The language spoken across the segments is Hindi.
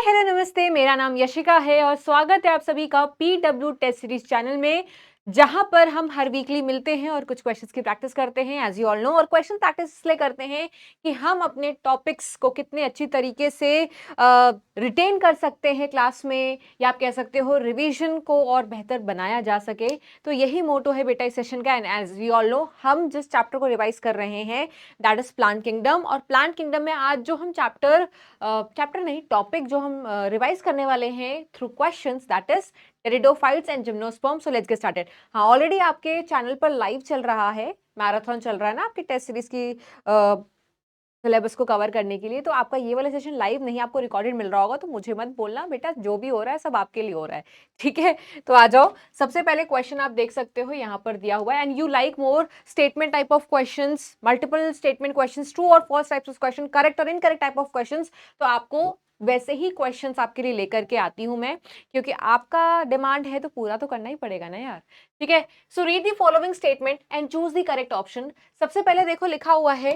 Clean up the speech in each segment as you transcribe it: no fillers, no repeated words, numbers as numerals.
हेलो नमस्ते, मेरा नाम यशिका है और स्वागत है आप सभी का पीडब्ल्यू टेस्ट सीरीज चैनल में, जहां पर हम हर वीकली मिलते हैं और कुछ क्वेश्चंस की प्रैक्टिस करते हैं एज यू ऑल नो। और क्वेश्चन प्रैक्टिस इसलिए करते हैं कि हम अपने टॉपिक्स को कितने अच्छी तरीके से रिटेन कर सकते हैं क्लास में, या आप कह सकते हो रिवीजन को और बेहतर बनाया जा सके। तो यही मोटो है बेटा इस सेशन का। And as you all know, हम जिस चैप्टर को रिवाइज कर रहे हैं दैट इज प्लांट किंगडम। और प्लांट किंगडम में आज जो हम चैप्टर नहीं, टॉपिक जो हम रिवाइज करने वाले हैं through questions, that is pteridophytes and gymnosperm. So let's get started. हाँ, ऑलरेडी आपके चैनल पर लाइव चल रहा है, मैराथन चल रहा है ना आपकी टेस्ट सीरीज की सिलेबस को कवर करने के लिए। तो आपका ये वाला सेशन लाइव नहीं, आपको रिकॉर्डेड मिल रहा होगा, तो मुझे मत बोलना बेटा, जो भी हो रहा है सब आपके लिए हो रहा है, ठीक है। तो आ जाओ, सबसे पहले क्वेश्चन आप देख सकते हो यहाँ पर दिया हुआ है। And you like more statement type of questions, multiple statement questions, true और false types of question, correct और इनकरेक्ट टाइप ऑफ क्वेश्चंस। तो आपको वैसे ही क्वेश्चंस आपके लिए लेकर के आती हूं मैं, क्योंकि आपका डिमांड है तो पूरा तो करना ही पड़ेगा ना यार, ठीक है। So read the following statement and choose the correct option. सबसे पहले देखो लिखा हुआ है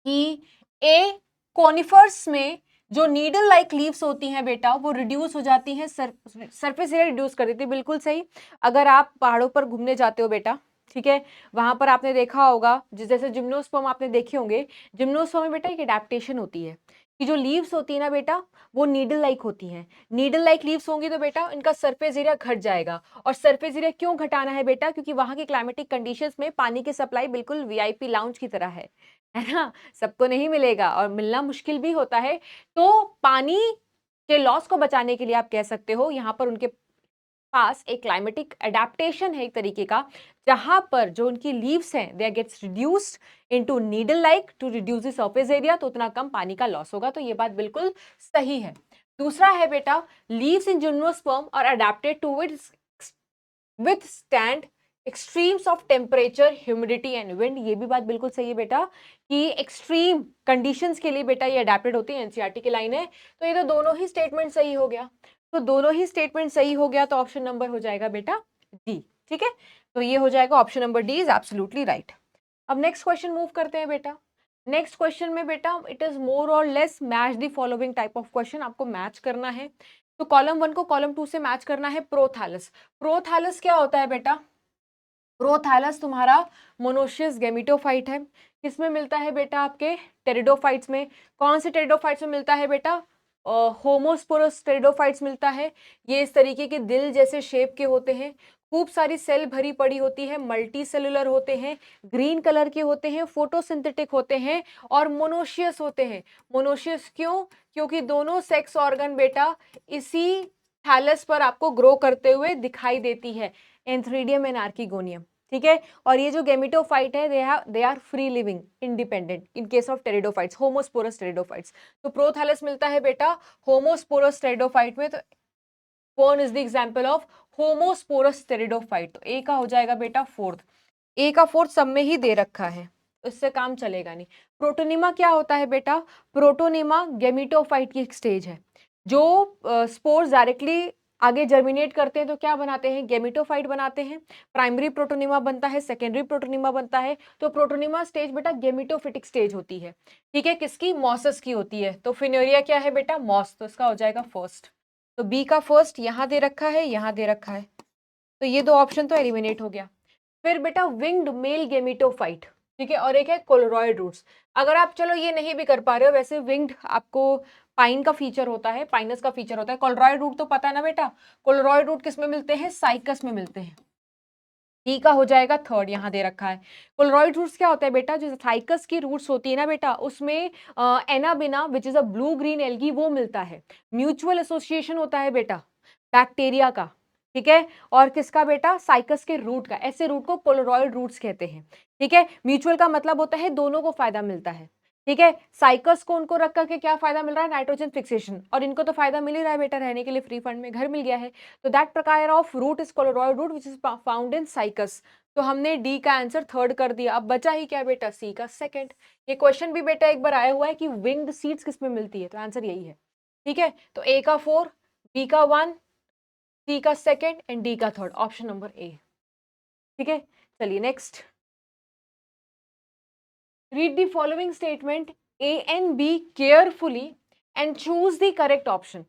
कि ए कॉनिफर्स में जो नीडल लाइक लीव्स होती हैं बेटा, वो रिड्यूस हो जाती हैं, सरफेस एरिया रिड्यूस कर देती है। बिल्कुल सही। अगर आप पहाड़ों पर घूमने जाते हो बेटा, ठीक है, वहां पर आपने देखा होगा, जैसे जिम्नोस्पर्म आपने देखे होंगे। जिम्नोस्पर्म में बेटा एक एडेप्टेशन होती है कि जो लीव्स होती है ना बेटा, वो नीडल लाइक होती हैं। नीडल लाइक लीव्स होंगी तो बेटा इनका सरफेस एरिया घट जाएगा। और सरफेस एरिया क्यों घटाना है बेटा? क्योंकि वहां की क्लाइमेटिक कंडीशंस में पानी की सप्लाई बिल्कुल वीआईपी लाउंज की तरह है ना। सबको नहीं मिलेगा और मिलना मुश्किल भी होता है। तो पानी के लॉस को बचाने के लिए आप कह सकते हो यहाँ पर उनके पास एक क्लाइमेटिक एडेप्टेशन है एक तरीके का, जहां पर जो उनकी लीव्स हैं they gets reduced into needle like to reduce the surface area, तो उतना कम पानी का लॉस होगा। तो ये बात बिल्कुल सही है। दूसरा है बेटा, leaves in gymnosperm are adapted to withstand extremes of temperature, humidity and wind. ये भी बात बिल्कुल सही है बेटा कि एक्सट्रीम कंडीशंस के लिए बेटा ये अडेप्टेड होती है। एनसीईआरटी की लाइन है। तो ये तो दोनों ही स्टेटमेंट सही हो गया। तो दोनों ही स्टेटमेंट सही हो गया, तो ऑप्शन नंबर हो जाएगा बेटा डी, ठीक है। तो ये हो जाएगा option number D is absolutely right. अब नेक्स्ट क्वेश्चन मूव करते हैं बेटा। नेक्स्ट क्वेश्चन में बेटा इट इज मोर और less match the following type of question, आपको मैच करना है। तो कॉलम 1 को कॉलम 2 से मैच करना है। प्रोथैलस, प्रोथैलस क्या होता है बेटा? प्रोथैलस तुम्हारा मोनोशियस गेमिटोफाइट है। किसमें मिलता है बेटा? आपके टेरिडोफाइट्स में। कौन से टेरिडोफाइट्स में मिलता है बेटा? होमोस्पोरस टेरिडोफाइट्स मिलता है। ये इस तरीके के दिल जैसे शेप के होते हैं, खूब सारी सेल भरी पड़ी होती है, मल्टी सेलुलर होते हैं, ग्रीन कलर के होते हैं, फोटोसिंथेटिक होते हैं और मोनोशियस होते हैं। मोनोशियस क्यों? क्योंकि दोनों सेक्स ऑर्गन बेटा इसी थैलस पर आपको ग्रो करते हुए दिखाई देती है, एंथ्रीडियम एंड आर्किगोनियम, ठीक है। और ये जो गेमिटोफाइट है they are free living independent in case of pteridophytes, homosporous pteridophytes. तो प्रोथैलस मिलता है बेटा होमोस्पोरस टेरिडोफाइट में। तो कौन is the example of homosporous pteridophyte? तो ए का हो जाएगा बेटा फोर्थ। ए का फोर्थ सब में ही दे रखा है, इससे काम चलेगा नहीं। प्रोटोनिमा क्या होता है बेटा? प्रोटोनिमा गेमिटोफाइट की एक स्टेज है। जो स्पोर्स डायरेक्टली आगे जर्मिनेट करते हैं तो क्या बनाते हैं? गेमिटोफाइट बनाते हैं। प्राइमरी प्रोटोनिमा बनता है, सेकेंडरी प्रोटोनिमा बनता है। तो प्रोटोनिमा स्टेज बेटा गेमिटोफिटिक स्टेज होती है, ठीक है। किसकी? मॉसस की होती है। तो फिनेरिया क्या है बेटा? मॉस। तो इसका हो जाएगा फर्स्ट। तो बी का फर्स्ट यहां दे रखा है, यहां दे रखा है, तो ये दो ऑप्शन तो एलिमिनेट हो गया। फिर बेटा विंग्ड मेल गेमिटोफाइट, ठीक है, और एक है कोलोरॉइड रूट्स। अगर आप चलो ये नहीं भी कर पा रहे हो, वैसे विंग्ड आपको पाइन का फीचर होता है, पाइनस का फीचर होता है। कोलोरॉइड रूट तो पता है ना बेटा? कोलोरॉइड रूट किस में मिलते हैं? साइकस में मिलते हैं। टी का हो जाएगा थर्ड, यहां दे रखा है। कोलोरॉइड रूट्स क्या होता है बेटा? जो साइकस की रूट्स होती है ना बेटा, उसमें Anabaena which is a blue green algae वो मिलता है। म्यूचुअल एसोसिएशन होता है बेटा बैक्टीरिया का, ठीक है, और किसका बेटा? साइकस के रूट का। ऐसे रूट को कोलोरॉइड रूट्स कहते हैं, ठीक है। म्यूचुअल का मतलब होता है दोनों को फायदा मिलता है, ठीक है। साइकस को उनको रख करके क्या फायदा मिल रहा है? Nitrogen fixation. और इनको तो फायदा मिल ही रहा है बेटा, रहने के लिए फ्री फंड में घर मिल गया है। तो दैट प्रकार of root is coralloid root which is found in Cycas. तो हमने डी का आंसर थर्ड कर दिया। अब बचा ही क्या बेटा? सी का सेकंड। ये क्वेश्चन भी बेटा एक बार आया हुआ है कि विंग्ड सीड्स किस में मिलती है, तो आंसर यही है, ठीक है। तो ए का 4, बी का 1, सी का सेकंड एंड डी का थर्ड, ऑप्शन नंबर ए, ठीक है। चलिए next, read the following statement, A and B carefully and choose the correct option.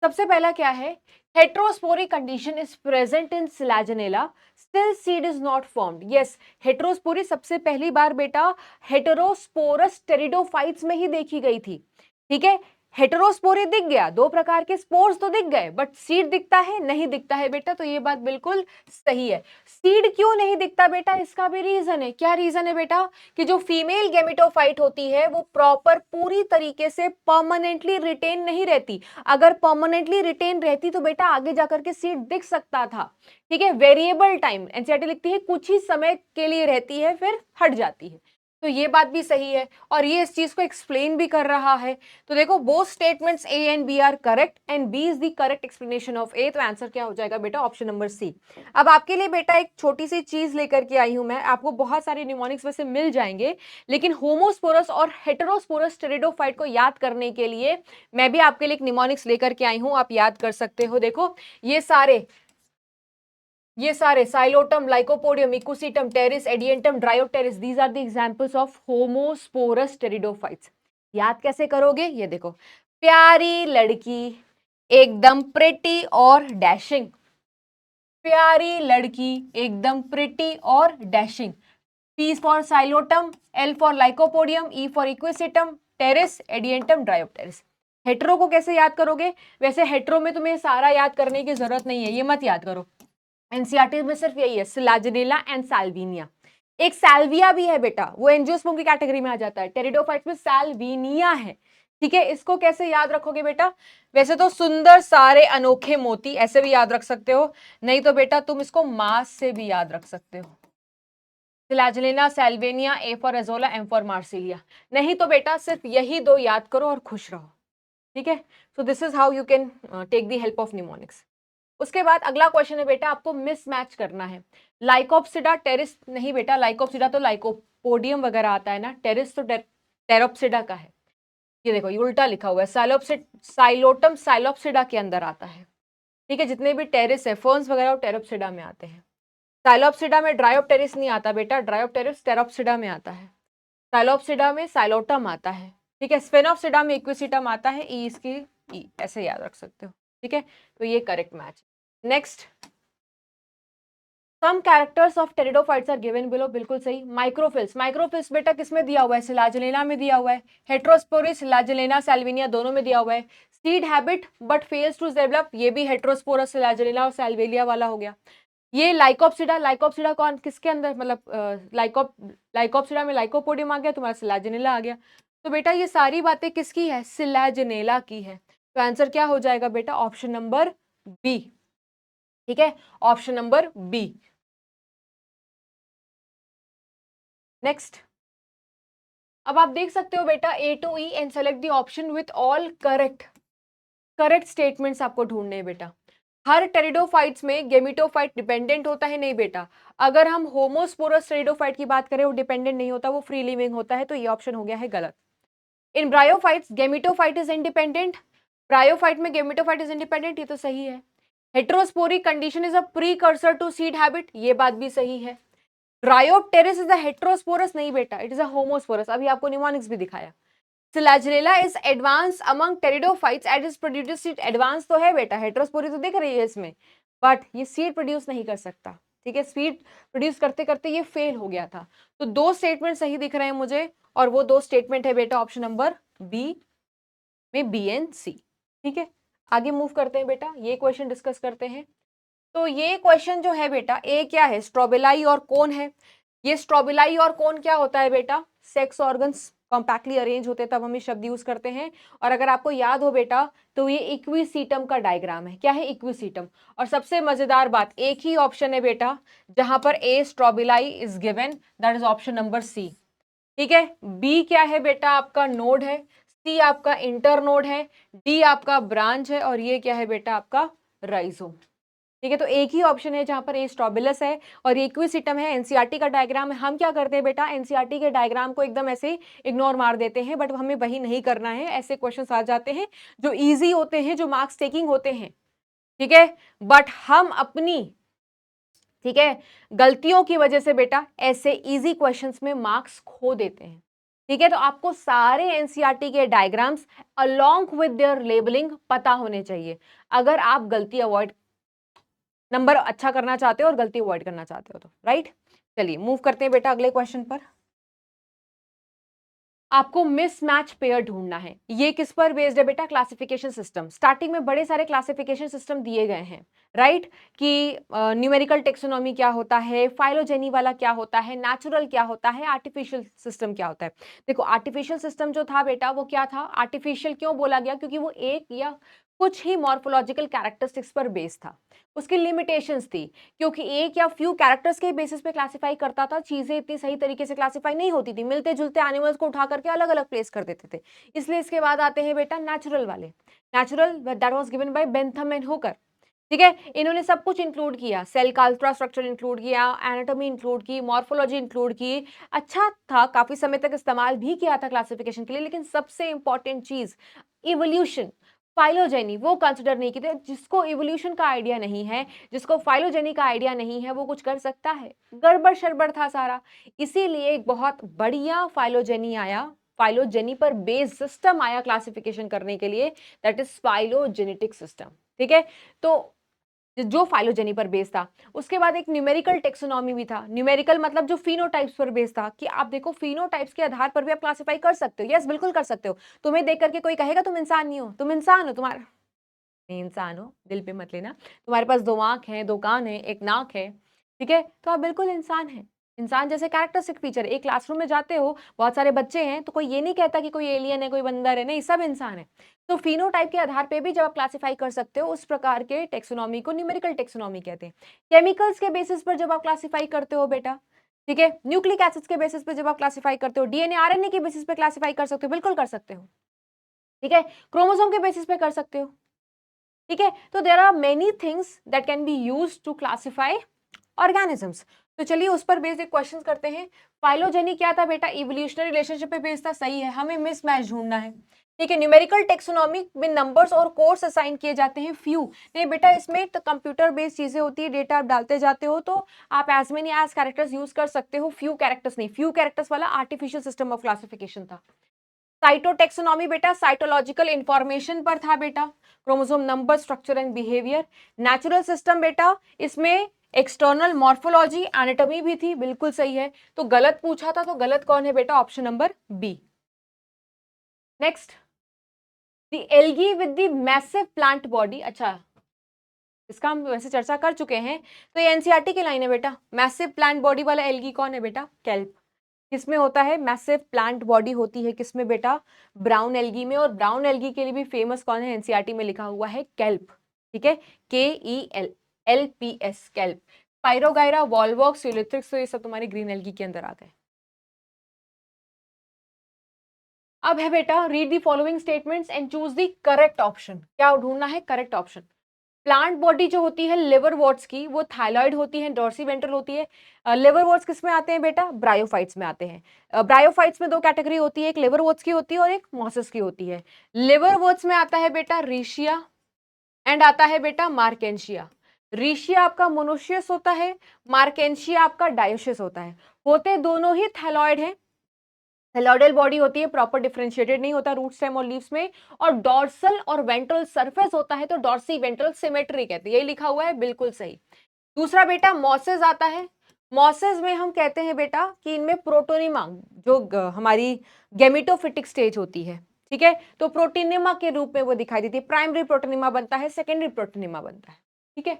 सबसे पहला क्या है, heterosporic condition is present in Selaginella, still seed is not formed. Yes, heterospory सबसे पहली बार बेटा हेटेरोस्पोरस टेरिडोफाइट्स में ही देखी गई थी। ठीक है, हेटेरोस्पोरी दिख गया, दो प्रकार के स्पोर्स तो दिख गए, बट सीड दिखता है नहीं दिखता है बेटा, तो ये बात बिल्कुल सही है। सीड क्यों नहीं दिखता बेटा, इसका भी रीजन है। क्या रीजन है बेटा, कि जो फीमेल गेमेटोफाइट होती है वो प्रॉपर पूरी तरीके से परमानेंटली रिटेन नहीं रहती। अगर परमानेंटली रिटेन रहती तो बेटा आगे जाकर के सीड दिख सकता था। ठीक है, वेरिएबल टाइम एनसीईआरटी लिखती है कुछ ही समय के लिए रहती है फिर हट जाती है, तो ये बात भी सही है और ये इस चीज को एक्सप्लेन भी कर रहा है। तो देखो both statements A and B are correct and B is the correct explanation of A. तो आंसर क्या हो जाएगा बेटा, ऑप्शन नंबर सी। अब आपके लिए बेटा एक छोटी सी चीज लेकर के आई हूं मैं, आपको बहुत सारे न्यूमोनिक्स वैसे मिल जाएंगे, लेकिन होमोस्पोरस और हेटेरोस्पोरस टेरिडोफाइट को याद करने के लिए मैं भी आपके लिए एक न्यूमोनिक्स लेकर के आई हूं, आप याद कर सकते हो। देखो ये सारे Psilotum, Lycopodium, Equisetum, Pteris, Adiantum, Dryopteris, these are the examples of homosporous pteridophytes. याद कैसे करोगे, ये देखो, प्यारी लड़की, एकदम प्रिटी और डैशिंग, प्यारी लड़की, एकदम प्रिटी और dashing. P for psilotum, L for lycopodium, E for equisetum, pteris, adiantum, dryopteris. Hetero को कैसे याद करोगे, वैसे हेट्रो में तुम्हें सारा याद करने की जरूरत नहीं है, ये मत याद करो, एनसीईआरटी में सिर्फ यही है, सिलाजिनेला एंड साल्विनिया। एक सैल्विया भी है बेटा, वो एंजियोस्पर्म की कैटेगरी में आ जाता है, टेरिडोफाइट्स में सैल्विनिया है। ठीक है, इसको कैसे याद रखोगे बेटा, वैसे तो सुंदर सारे अनोखे मोती ऐसे भी याद रख सकते हो, नहीं तो बेटा तुम इसको मास से भी याद रख सकते हो, Selaginella, Salvinia, A for Azolla, M for Marsilea. नहीं तो बेटा सिर्फ यही दो याद करो और खुश रहो। ठीक है, so this is how you can take the help of mnemonics. उसके बाद अगला क्वेश्चन है बेटा, आपको मिसमैच करना है। लाइकोप्सिडा, टेरिस नहीं बेटा, लाइकोप्सिडा तो लाइकोपोडियम वगैरह आता है ना, टेरिस तो टेरोप्सिडा का है। ये देखो ये उल्टा लिखा हुआ है, साइलोटम साइलोप्सिडा के अंदर आता है। ठीक है, जितने भी टेरिस है फर्न्स वगैरह वो टेरोप्सिडा में आते हैं। साइलोप्सिडा में ड्रायोप्टेरिस नहीं आता बेटा, ड्रायोप्टेरिस टेरोप्सिडा में आता है। साइलोप्सिडा में साइलोटम आता है। ठीक है, स्फेनोप्सिडा में इक्विसिटम आता है, ई इसकी ई, ऐसे याद रख सकते हो। ठीक है, तो ये correct match. Next, some characters of pteridophytes are given below, बिल्कुल सही। माइक्रोफिल्स, माइक्रोफिल्स बेटा किसमें दिया हुआ है, सिलाजिनेला में दिया हुआ है। हेट्रोस्पोरिस, सिलाजिनेला, सैल्विनिया दोनों में दिया हुआ है। Seed habit but fails to develop, ये भी हेट्रोस्पोरस, सिलाजिनेला और सैल्विलिया वाला हो गया। ये लाइकोप्सिडा, लाइकोप्सिडा कौन किसके अंदर, मतलब लाइकोप्सिडा में लाइकोपोडियम आ गया, तुम्हारा सिलाजिनेला आ गया। तो बेटा ये सारी बातें किसकी है, सिलाजिनेला की है। तो आंसर क्या हो जाएगा बेटा, ऑप्शन नंबर बी। ठीक है, ऑप्शन नंबर बी। नेक्स्ट, अब आप देख सकते हो बेटा A to E and select the option with all correct statements आपको ढूंढने हैं बेटा। हर टेरिडोफाइट्स में गेमिटोफाइट डिपेंडेंट होता है, नहीं बेटा। अगर हम होमोस्पोरस टेरिडोफाइट की बात करें वो डिपेंडेंट नहीं होता, वो फ्री लिविंग होता है, तो ये ऑप्शन हो गया है गलत। In bryophytes gametophyte is independent, bryophyte में गेमिटोफाइट इज इंडिपेंडेंट, ये तो सही है। Heterosporic condition is a precursor to seed habit, ये बात भी सही है। ड्रायोप्टेरिस इज अ हेट्रोस्पोरस, नहीं बेटा, इट इज अ होमोस्पोरस, अभी आपको न्यूमोनिक्स भी दिखाया। Selaginella is advance among pteridophytes at is produce seed, advance तो है बेटा, हेट्रोस्पोरी तो दिख रही है इसमें, बट ये सीड प्रोड्यूस नहीं कर सकता। ठीक है, सीड प्रोड्यूस करते करते ये फेल हो गया था। तो दो स्टेटमेंट सही दिख रहे हैं मुझे, और वो दो स्टेटमेंट है बेटा ऑप्शन नंबर बी में, बी एंड सी। ठीक है, आगे मूव करते हैं बेटा, ये क्वेश्चन डिस्कस करते हैं। तो ये क्वेश्चन जो है बेटा, ए क्या है, स्ट्रोबिलाई और कोन है। ये स्ट्रोबिलाई और कोन क्या होता है बेटा, सेक्स ऑर्गन्स कॉम्पैक्टली अरेंज होते हैं तब हम ये शब्द यूज करते हैं। और अगर आपको याद हो बेटा तो ये इक्विसीटम का डायग्राम है। क्या है, इक्विसीटम। और सबसे मजेदार बात, एक ही ऑप्शन है बेटा जहां पर a strobili is given, that is option number C. ठीक है, बी क्या है बेटा, आपका नोड है, सी आपका इंटर नोड है, डी आपका ब्रांच है, और ये क्या है बेटा आपका राइजोम। ठीक है, तो एक ही ऑप्शन है जहां पर ए स्ट्रोबिलस है और ये इक्विसिटम है। एनसीईआरटी का डायग्राम है, हम क्या करते हैं बेटा, एनसीईआरटी के डायग्राम को एकदम ऐसे इग्नोर मार देते हैं, बट हमें वही नहीं करना है। ऐसे क्वेश्चंस आ जाते हैं जो इजी होते हैं, जो मार्क्स टेकिंग होते हैं। ठीक है, बट हम अपनी, ठीक है, गलतियों की वजह से बेटा ऐसे इजी क्वेश्चंस में मार्क्स खो देते हैं। ठीक है, तो आपको सारे एनसीईआरटी के diagrams along with their labelling पता होने चाहिए अगर आप गलती अवॉइड नंबर अच्छा करना चाहते हो और गलती अवॉइड करना चाहते हो तो, राइट। चलिए मूव करते हैं बेटा अगले क्वेश्चन पर। आपको मिसमैच पेयर ढूंढना है। ये किस पर बेस्ड है बेटा? Classification system. स्टार्टिंग में बड़े सारे क्लासिफिकेशन सिस्टम दिए गए हैं, राइट, कि न्यूमेरिकल टेक्सोनॉमी क्या होता है, फाइलोजेनी वाला क्या होता है, नेचुरल क्या होता है, आर्टिफिशियल सिस्टम क्या होता है। देखो आर्टिफिशियल सिस्टम जो था बेटा वो क्या था? आर्टिफिशियल क्यों बोला गया? क्योंकि वो एक या कुछ ही मॉर्फोलॉजिकल कैरेक्टरिस्टिक्स पर बेस्ड था। उसकी लिमिटेशंस थी, क्योंकि एक या फ्यू कैरेक्टर्स के बेसिस पे क्लासिफाई करता था, चीजें इतनी सही तरीके से क्लासिफाई नहीं होती थी, मिलते जुलते एनिमल्स को उठा करके अलग अलग प्लेस कर देते थे। इसलिए इसके बाद आते हैं बेटा नेचुरल वाले। Natural that was given by Bentham and Hooker. ठीक है, इन्होंने सब कुछ इंक्लूड किया, सेल का अल्ट्रा स्ट्रक्चर इंक्लूड किया, एनाटॉमी इंक्लूड की, मॉर्फोलॉजी इंक्लूड की। अच्छा था, काफी समय तक इस्तेमाल भी किया था क्लासिफिकेशन के लिए, लेकिन सबसे इंपॉर्टेंट चीज इवोल्यूशन, फाइलोजेनी, वो कंसिडर नहीं किए। जिसको इवोल्यूशन का आइडिया नहीं है, जिसको फाइलोजेनी का आइडिया नहीं है, वो कुछ कर सकता है? गड़बड़ शड़बड़ था सारा। इसीलिए एक बहुत बढ़िया फाइलोजेनी आया, फाइलोजेनी पर बेस्ड सिस्टम आया क्लासिफिकेशन करने के लिए, दैट इज फाइलोजेनेटिक सिस्टम। ठीक है, तो जो फाइलोजेनी पर बेस्ड था। उसके बाद एक न्यूमेरिकल टेक्सोनॉमी भी था। न्यूमेरिकल मतलब जो फिनोटाइप्स पर बेस्ड था, कि आप देखो फिनोटाइप्स के आधार पर भी आप क्लासिफाई कर सकते हो। यस, बिल्कुल कर सकते हो। तुम्हें देख करके कोई कहेगा तुम इंसान नहीं हो, तुम इंसान हो, तुम्हारा नहीं, इंसान हो, दिल पे मत लेना। तुम्हारे पास दो आंख है, दो कान है, एक नाक है, ठीक है, तो आप बिल्कुल इंसान है। इंसान जैसे कैरेक्टरिस्टिक फीचर। एक क्लासरूम में जाते हो, बहुत सारे बच्चे हैं, तो कोई ये नहीं कहता कि कोई एलियन है, कोई बंदर है, नहीं, सब इंसान है। तो फिनोटाइप के आधार पे भी जब आप क्लासिफाई कर सकते हो, उस प्रकार के टेक्सोनॉमी को न्यूमेरिकल टेक्सोनॉमी कहते हैं। केमिकल्स के बेसिस पर जब आप क्लासिफाई करते हो बेटा, ठीक है, न्यूक्लिक एसिड्स के बेसिस पे जब आप क्लासिफाई करते हो, डीएनए आरएनए के बेसिस पे क्लासिफाई कर सकते हो, बिल्कुल कर सकते हो। ठीक है, क्रोमोसोम के बेसिस पे कर सकते हो। ठीक है, तो there are many things that can be use to classify organisms. तो चलिए उस पर बेस्ड एक क्वेश्चन करते हैं। फाइलोजेनी क्या था बेटा? इवोल्यूशनरी रिलेशनशिप पे बेस्ड था, सही है। हमें मिसमैच ढूंढना है। ठीक है, न्यूमेरिकल टेक्सोनॉमी में नंबर्स और कोर्स असाइन किए जाते हैं फ्यू। नहीं बेटा, इसमें तो कंप्यूटर बेस्ड चीजें होती है, डेटा आप डालते जाते हो, तो आप as many as characters use कर सकते हो, फ्यू कैरेक्टर्स नहीं। फ्यू कैरेक्टर्स वाला आर्टिफिशियल सिस्टम ऑफ क्लासिफिकेशन था। साइटोटेक्सोनॉमी बेटा साइटोलॉजिकल इंफॉर्मेशन पर था बेटा, chromosome number, structure and behaviour. Natural system बेटा, इसमें एक्सटर्नल मॉर्फोलॉजी, एनाटॉमी भी थी, बिल्कुल सही है। तो गलत पूछा था, तो गलत कौन है बेटा? Option number B. Next, the algae with the massive plant body. अच्छा, इसका हम वैसे चर्चा कर चुके हैं, तो ये एनसीईआरटी की लाइन है बेटा। मैसिव प्लांट बॉडी वाला एल्गी कौन है बेटा? केल्प। किसमें होता है? मैसिव प्लांट बॉडी होती है किसमें बेटा? ब्राउन एल्गी में। और ब्राउन एल्गी के लिए भी फेमस कौन है? एनसीईआरटी में लिखा हुआ है केल्प। ठीक है, KELLPS, केल्प। पायरोगायरा, वॉलवॉक्स, यूलिथ्रिक्स, तो ये सब तुम्हारे ग्रीन एल्गी के अंदर आ गए। अब है बेटा, read the following statements and choose the correct option. क्या ढूंढना है? Correct option. प्लांट बॉडी जो होती है लिवरवॉर्ट्स की, वो थायलॉइड होती है, डॉर्सी वेंट्रल होती है। लिवरवॉर्ट्स किस में आते हैं बेटा? ब्रायोफाइट्स में आते हैं। ब्रायोफाइट्स में दो कैटेगरी होती है, एक लिवरवॉर्ट्स की होती है और एक मॉसस की होती है। लिवरवॉर्ट्स में आता है बेटा रीशिया एंड आता है बेटा मार्केंशिया। रीशिया आपका मोनोशियस होता है, मार्केंशिया आपका डायोशियस होता है। होते दोनों ही थैलॉइड है। थैलॉइडल बॉडी होती है, प्रॉपर डिफरेंशिएटेड नहीं होता रूट स्टेम और लीव्स में। और डॉर्सल और वेंट्रल सरफेस होता है, तो डॉर्सी वेंट्रल सिमेट्री कहते हैं। यही लिखा हुआ है, बिल्कुल सही। दूसरा बेटा मॉसेस आता है। मॉसेस में हम कहते हैं बेटा कि इनमें प्रोटोनिमा, जो हमारी गैमेटोफिटिक स्टेज होती है, ठीक है, तो प्रोटोनिमा के रूप में वो दिखाई देती है। प्राइमरी प्रोटोनिमा बनता है, सेकेंडरी प्रोटोनिमा बनता है। ठीक है,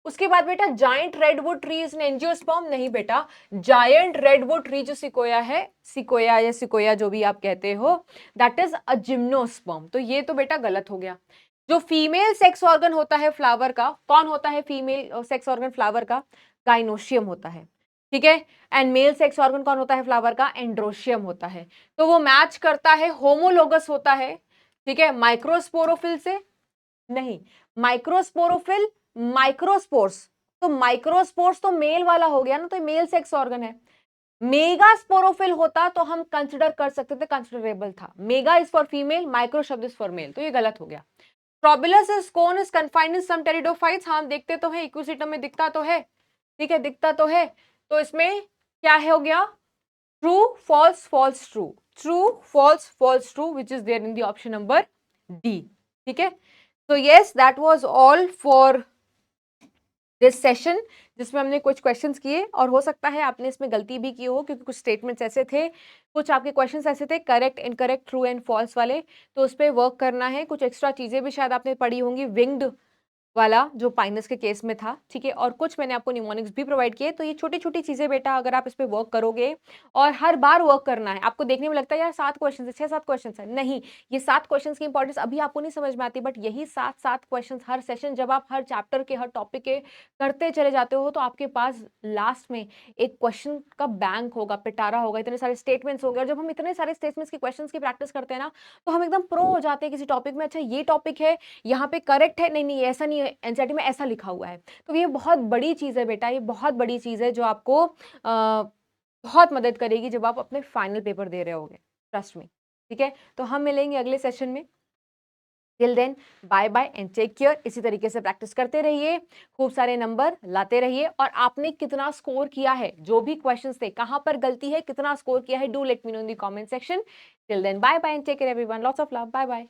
उसके बाद बेटा giant redwood tree is an angiosperm. नहीं बेटा, जायंट रेडवुड ट्री जो सिकोया है, सिकोया या सिकोया जो भी आप कहते हो, दैट इज अ जिम्नोस्पर्म। तो ये तो बेटा गलत हो गया। जो फीमेल सेक्स ऑर्गन होता है फ्लावर का, कौन होता है फीमेल सेक्स ऑर्गन फ्लावर का? गाइनोशियम होता है। ठीक है, एंड मेल सेक्स ऑर्गन कौन होता है फ्लावर का? एंड्रोशियम होता है। तो वो मैच करता है, होमोलोगस होता है, ठीक है, माइक्रोस्पोरोफिल से। नहीं, माइक्रोस्पोरोफिल, माइक्रोस्पोर्स, तो माइक्रोस्पोर्स तो मेल वाला हो गया ना, तो मेल सेक्स ऑर्गन है। मेगा स्पोरोफिल होता तो हम कंसिडर कर सकते थे, कंसिडरेबल था। Mega is for female, micro शब्द इज फॉर मेल, तो ये गलत हो गया। ट्रोबुलस इज कौन is confined in some pteridophytes. हाँ, देखते तो है, इक्विसिटम में दिखता तो है, ठीक है, दिखता तो है। तो इसमें क्या है हो गया? True false false true, true false false true, which is there in the option number D. ठीक है, तो yes that was all for this session, जिसमें हमने कुछ क्वेश्चंस किए और हो सकता है आपने इसमें गलती भी की हो, क्योंकि कुछ स्टेटमेंट्स ऐसे थे, कुछ आपके क्वेश्चंस ऐसे थे correct incorrect true and false वाले, तो उस पर वर्क करना है। कुछ एक्स्ट्रा चीजें भी शायद आपने पढ़ी होंगी, विंग्ड वाला जो पाइनस के केस में था, ठीक है, और कुछ मैंने आपको निमोनिक्स भी प्रोवाइड किए। तो ये छोटी छोटी चीजें बेटा अगर आप इस पे वर्क करोगे, और हर बार वर्क करना है। आपको देखने में लगता है यार 7 क्वेश्चन है, 6-7 क्वेश्चन है, नहीं, ये 7 क्वेश्चन की इंपॉर्टेंस अभी आपको नहीं समझ में आती, बट यही 7-7 क्वेश्चन हर सेशन जब आप हर चैप्टर के हर टॉपिक के करते चले जाते हो, तो आपके पास लास्ट में एक क्वेश्चन का बैंक होगा, पिटारा होगा, इतने सारे स्टेटमेंट्स होंगे। और जब हम इतने सारे स्टेटमेंट्स की क्वेश्चन की प्रैक्टिस करते हैं ना, तो हम एकदम प्रो हो जाते हैं किसी टॉपिक में। अच्छा ये टॉपिक है, यहाँ पे करेक्ट है, नहीं नहीं ऐसा नहीं है, एनसीईआरटी में ऐसा लिखा हुआ है। तो ये बहुत बड़ी चीज़ है बेटा, ये बहुत बड़ी चीज़ है जो आपको बहुत मदद करेगी जब आप अपने फाइनल पेपर दे रहे होगे, ट्रस्ट मी। ठीक है, तो हम मिलेंगे अगले सेशन में। Till then bye bye and take care. इसी तरीके से प्रैक्टिस करते रहिए, खूब सारे नंबर लाते रहिए। और आपने कितना स्कोर किया है, जो भी क्वेश्चंस थे, कहां पर गलती है, कितना स्कोर किया है, do let me know in the comment section. Till then bye bye and take care everyone, lots of love, bye bye.